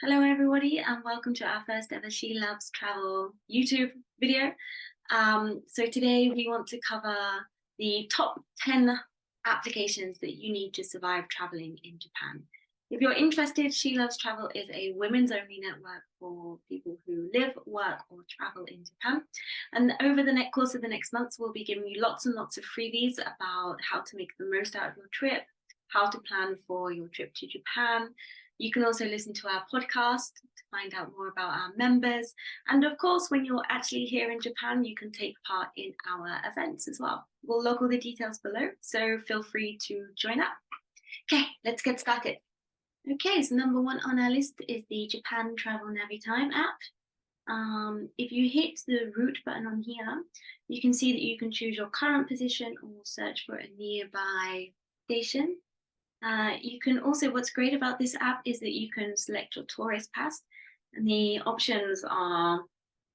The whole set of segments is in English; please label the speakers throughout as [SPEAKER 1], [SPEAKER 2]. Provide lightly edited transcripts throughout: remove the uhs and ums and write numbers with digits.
[SPEAKER 1] Hello everybody and welcome to our first ever She Loves Travel YouTube video. So today we want to cover the top 10 applications that you need to survive traveling in Japan. If you're interested, She Loves Travel is a women's only network for people who live, work or travel in Japan. And over the course of the next months, we'll be giving you lots and lots of freebies about how to make the most out of your trip, how to plan for your trip to Japan. You can also listen to our podcast to find out more about our members. And of course, when you're actually here in Japan, you can take part in our events as well. We'll log all the details below, so feel free to join up. Okay, let's get started. Okay, so number one on our list is the Japan Travel Navitime app. If you hit the route button on here, you can see that you can choose your current position or search for a nearby station. You can also, what's great about this app is that you can select your tourist pass, and the options are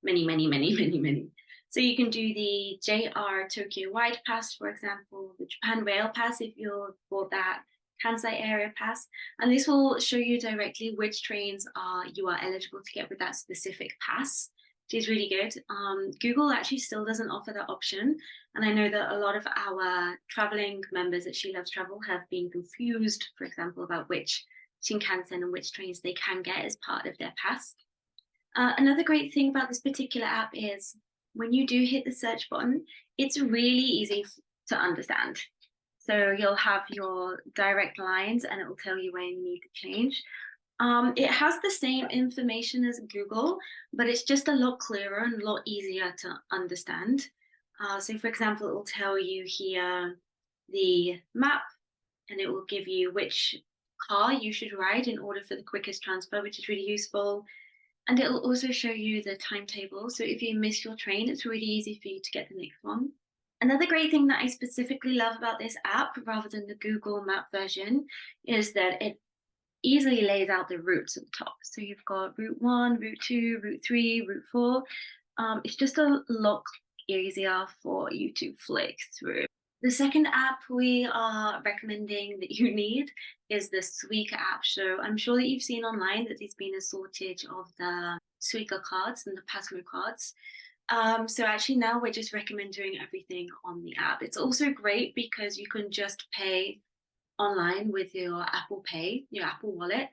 [SPEAKER 1] many. So you can do the JR Tokyo Wide Pass, for example, the Japan Rail Pass if you're for that Kansai area pass, and this will show you directly which trains you are eligible to get with that specific pass, which is really good. Google actually still doesn't offer that option. And I know that a lot of our traveling members at She Loves Travel have been confused, for example, about which Shinkansen and which trains they can get as part of their pass. Another great thing about this particular app is when you do hit the search button, it's really easy to understand. So you'll have your direct lines and it will tell you where you need to change. It has the same information as Google, but it's just a lot clearer and a lot easier to understand. So for example, it will tell you here the map, and it will give you which car you should ride in order for the quickest transfer, which is really useful. And it will also show you the timetable. So if you miss your train, it's really easy for you to get the next one. Another great thing that I specifically love about this app, rather than the Google Map version, is that it easily lays out the routes at the top. So you've got route 1, route 2, route 3, route 4. It's just a lot easier for you to flick through. The second app we are recommending that you need is the Suica app. So I'm sure that you've seen online that there's been a shortage of the Suica cards and the Pasmo cards. So actually now we're just recommending everything on the app. It's also great because you can just pay online with your Apple Pay, your Apple Wallet.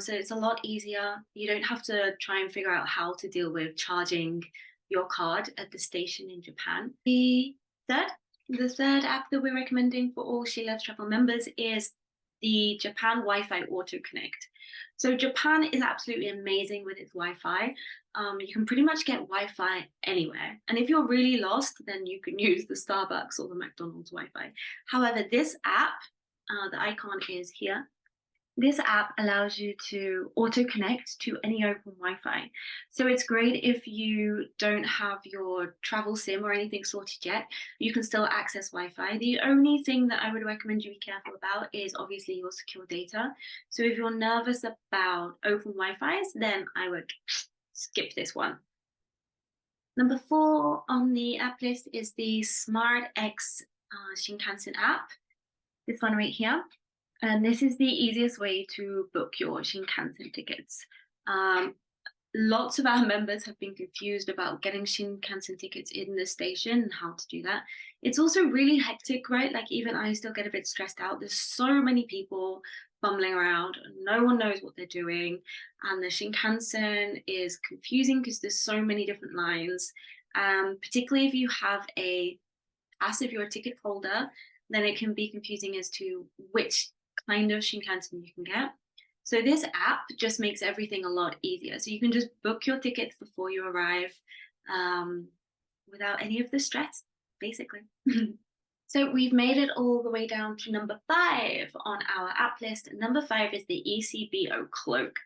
[SPEAKER 1] So it's a lot easier. You don't have to try and figure out how to deal with charging your card at the station in Japan. The third app that we're recommending for all She Loves Travel members is the Japan Wi-Fi Auto Connect. So Japan is absolutely amazing with its Wi-Fi. You can pretty much get Wi-Fi anywhere. And if you're really lost, then you can use the Starbucks or the McDonald's Wi-Fi. However, this app, the icon is here. This app allows you to auto-connect to any open Wi-Fi. So it's great if you don't have your travel SIM or anything sorted yet, you can still access Wi-Fi. The only thing that I would recommend you be careful about is obviously your secure data. So if you're nervous about open Wi-Fis, then I would skip this one. Number 4 on the app list is the Smart X Shinkansen app. This one right here. And this is the easiest way to book your Shinkansen tickets. Lots of our members have been confused about getting Shinkansen tickets in the station and how to do that. It's also really hectic, right? Like even I still get a bit stressed out. There's so many people fumbling around. No one knows what they're doing. And the Shinkansen is confusing because there's so many different lines. Particularly if you have a pass, if you're a ticket holder, then it can be confusing as to which kind of Shinkansen you can get. So this app just makes everything a lot easier. So you can just book your tickets before you arrive without any of the stress, basically. So we've made it all the way down to number 5 on our app list. Number 5 is the ECBO Cloak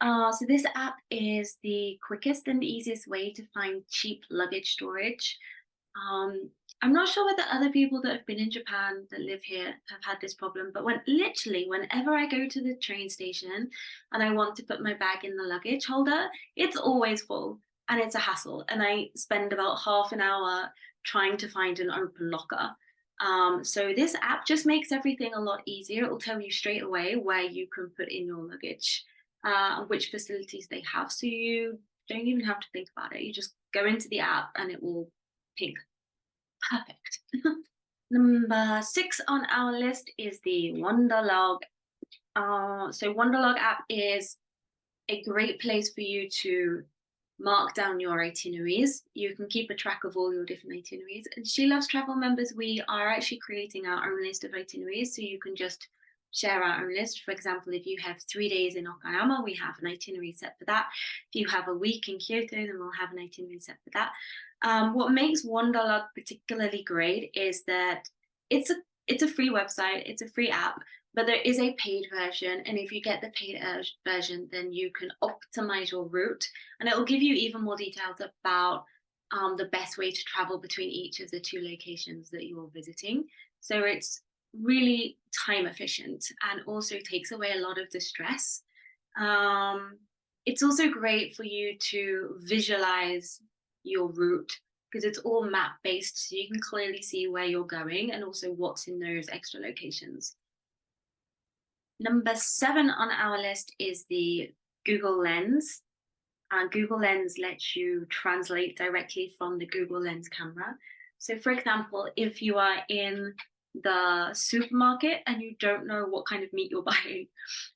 [SPEAKER 1] app. So this app is the quickest and easiest way to find cheap luggage storage. I'm not sure whether other people that have been in Japan that live here have had this problem, but whenever I go to the train station and I want to put my bag in the luggage holder, it's always full and it's a hassle. And I spend about half an hour trying to find an open locker. So this app just makes everything a lot easier. It will tell you straight away where you can put in your luggage. which facilities they have. So you don't even have to think about it. You just go into the app and it will ping. Perfect. Number 6 on our list is the Wanderlog. So Wanderlog app is a great place for you to mark down your itineraries. You can keep a track of all your different itineraries. And She Loves Travel members, we are actually creating our own list of itineraries, so you can just share our own list. For example, if you have 3 days in Okayama, we have an itinerary set for that. If you have a week in Kyoto, then we'll have an itinerary set for that. What makes Wanderlog particularly great is that it's a free website, it's a free app, but there is a paid version. And if you get the paid version, then you can optimize your route, and it will give you even more details about the best way to travel between each of the 2 locations that you're visiting. So it's really time efficient and also takes away a lot of the stress. It's also great for you to visualize your route because it's all map based, so you can clearly see where you're going and also what's in those extra locations. Number 7 on our list is the Google Lens. Google Lens lets you translate directly from the Google Lens camera. So for example, if you are in the supermarket and you don't know what kind of meat you're buying,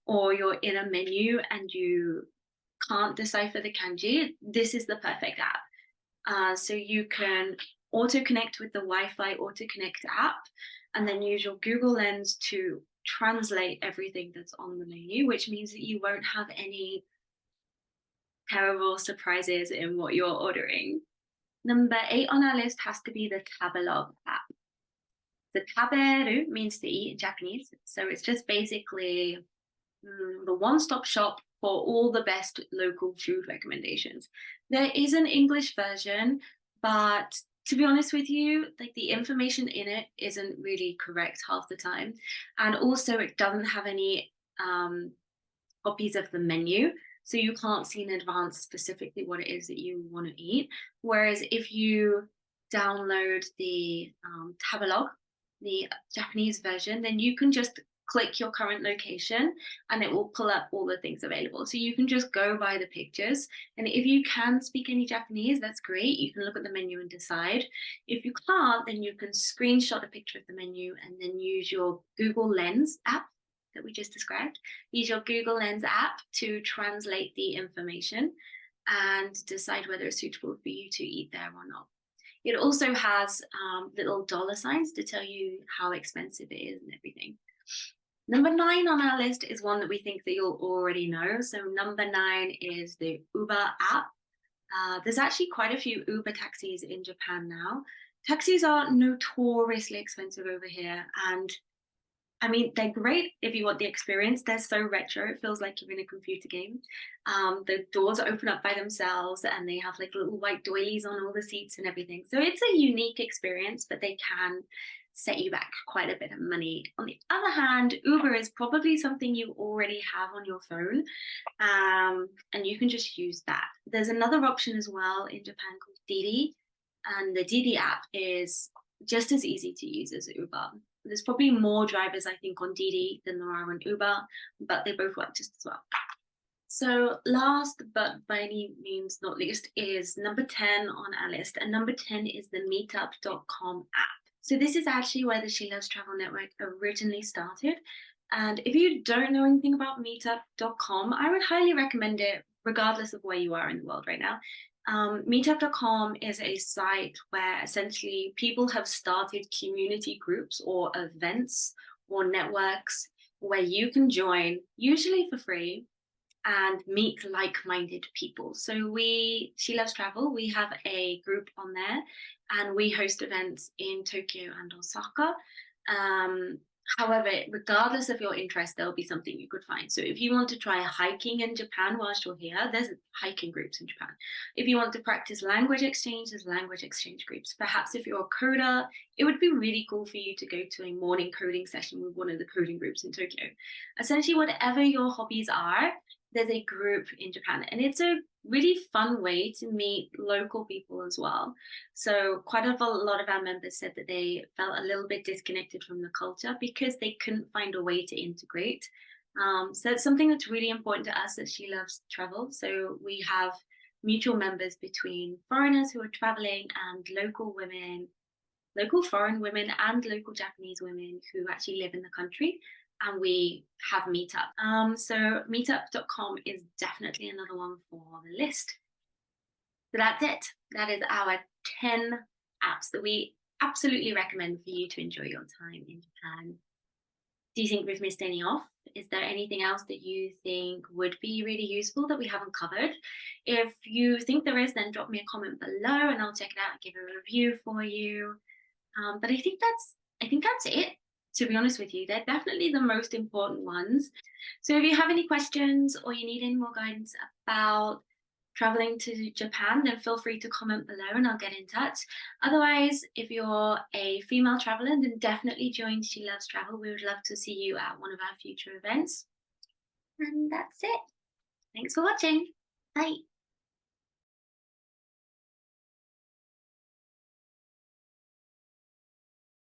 [SPEAKER 1] or you're in a menu and you can't decipher the kanji, this is the perfect app. So you can auto-connect with the Wi-Fi auto-connect app and then use your Google Lens to translate everything that's on the menu, which means that you won't have any terrible surprises in what you're ordering. Number 8 on our list has to be the Tabelog app. The taberu means to eat in Japanese, so it's just basically the one-stop shop for all the best local food recommendations. There is an English version, but to be honest with you, like the information in it isn't really correct half the time, and also it doesn't have any copies of the menu, so you can't see in advance specifically what it is that you want to eat. Whereas if you download the Tabelog, the Japanese version, then you can just click your current location and it will pull up all the things available. So you can just go by the pictures. And if you can speak any Japanese, that's great. You can look at the menu and decide. If you can't, then you can screenshot a picture of the menu and then use your Google Lens app that we just described. Use your Google Lens app to translate the information and decide whether it's suitable for you to eat there or not. It also has little dollar signs to tell you how expensive it is and everything. Number 9 on our list is one that we think that you'll already know. So number 9 is the Uber app. There's actually quite a few Uber taxis in Japan now. Taxis are notoriously expensive over here, and I mean, they're great if you want the experience. They're so retro, it feels like you're in a computer game. The doors open up by themselves and they have like little white doilies on all the seats and everything. So it's a unique experience, but they can set you back quite a bit of money. On the other hand, Uber is probably something you already have on your phone, and you can just use that. There's another option as well in Japan called Didi, and the Didi app is just as easy to use as Uber. There's probably more drivers, I think, on Didi than there are on Uber, but they both work just as well. So last but by any means not least is number 10 on our list, and number 10 is the Meetup.com app. So this is actually where the She Loves Travel Network originally started. And if you don't know anything about Meetup.com, I would highly recommend it, regardless of where you are in the world right now. Meetup.com is a site where essentially people have started community groups or events or networks where you can join, usually for free, and meet like-minded people. So She Loves Travel, we have a group on there and we host events in Tokyo and Osaka. However, regardless of your interest, there'll be something you could find. So if you want to try hiking in Japan whilst you're here, there's hiking groups in Japan. If you want to practice language exchange, there's language exchange groups. Perhaps if you're a coder, it would be really cool for you to go to a morning coding session with one of the coding groups in Tokyo. Essentially, whatever your hobbies are, there's a group in Japan, and it's a really fun way to meet local people as well. So quite a lot of our members said that they felt a little bit disconnected from the culture because they couldn't find a way to integrate. So it's something that's really important to us at She Loves Travel. So we have mutual members between foreigners who are traveling and local women, local foreign women and local Japanese women who actually live in the country. And we have Meetup. So meetup.com is definitely another one for the list. So that's it. That is our 10 apps that we absolutely recommend for you to enjoy your time in Japan. Do you think we've missed any off? Is there anything else that you think would be really useful that we haven't covered? If you think there is, then drop me a comment below and I'll check it out and give a review for you. But I think that's it. To be honest with you, they're definitely the most important ones. So if you have any questions or you need any more guidance about traveling to Japan, then feel free to comment below and I'll get in touch. Otherwise, if you're a female traveler, then definitely join She Loves Travel. We would love to see you at one of our future events. And that's it. Thanks for watching. Bye.